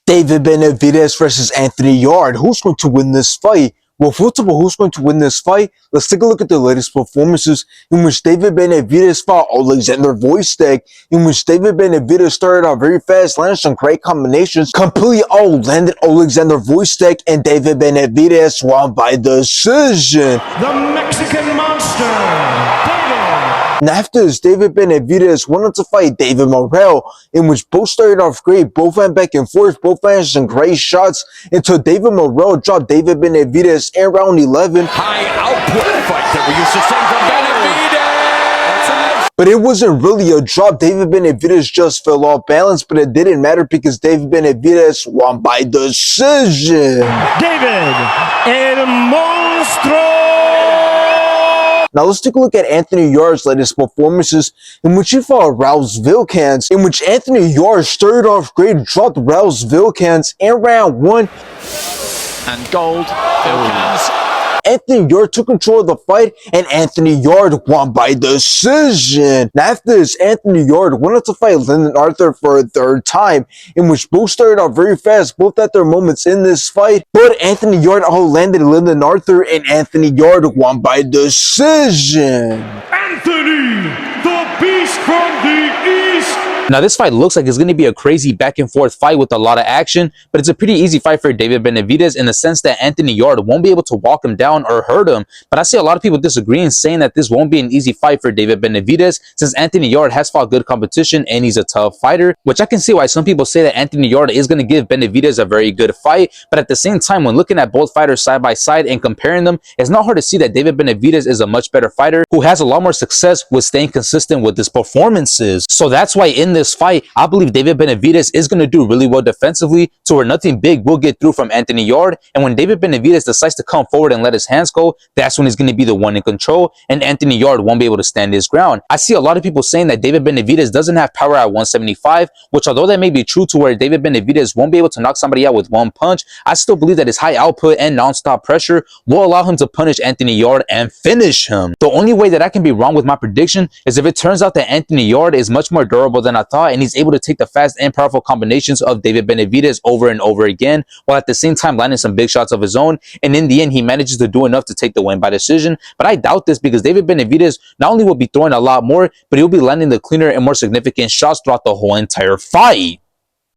David Benavidez versus Anthony Yarde. Who's going to win this fight? Well, first of all, who's going to win this fight? Let's take a look at the latest performances in which David Benavidez fought Alexander Voistek, in which David Benavidez started out very fast, landed some great combinations, completely outlanded Alexander Voistek, and David Benavidez won by decision. The Mexican monster, And after this, David Benavidez went on to fight David Morrell, in which both started off great, both went back and forth, both landed some great shots, until David Morrell dropped David Benavidez in round 11. High output fight that we used to see from Benavidez! But it wasn't really a drop. David Benavidez just fell off balance, but it didn't matter because David Benavidez won by decision. David El Monstro. Now let's take a look at Anthony Yarde's latest performances, in which he fought Rouse Vilkans, in which Anthony Yarde started off great, dropped Rouse Vilkans in round 1. And gold, Vilkans. Anthony Yarde took control of the fight, and Anthony Yarde won by decision. Now after this, Anthony Yarde went on to fight Lyndon Arthur for a third time, in which both started out very fast, both at their moments in this fight, but Anthony Yarde outlanded Lyndon Arthur, and Anthony Yarde won by decision. Anthony, the Beast from the East. Now, this fight looks like it's going to be a crazy back-and-forth fight with a lot of action, but it's a pretty easy fight for David Benavidez in the sense that Anthony Yarde won't be able to walk him down or hurt him. But I see a lot of people disagreeing, saying that this won't be an easy fight for David Benavidez, since Anthony Yarde has fought good competition and he's a tough fighter, which I can see why some people say that Anthony Yarde is going to give Benavidez a very good fight. But at the same time, when looking at both fighters side by side and comparing them, it's not hard to see that David Benavidez is a much better fighter who has a lot more success with staying consistent with his performances. So that's why in this fight, I believe David Benavidez is going to do really well defensively, to where nothing big will get through from Anthony Yarde. And when David Benavidez decides to come forward and let his hands go, that's when he's going to be the one in control, and Anthony Yarde won't be able to stand his ground. I see a lot of people saying that David Benavidez doesn't have power at 175, which although that may be true, to where David Benavidez won't be able to knock somebody out with one punch, I still believe that his high output and non-stop pressure will allow him to punish Anthony Yarde and finish him. The only way that I can be wrong with my prediction is if it turns out that Anthony Yarde is much more durable than I thought, and he's able to take the fast and powerful combinations of David Benavidez over and over again, while at the same time landing some big shots of his own, and in the end he manages to do enough to take the win by decision. But I doubt this, because David Benavidez not only will be throwing a lot more, but he'll be landing the cleaner and more significant shots throughout the whole entire fight.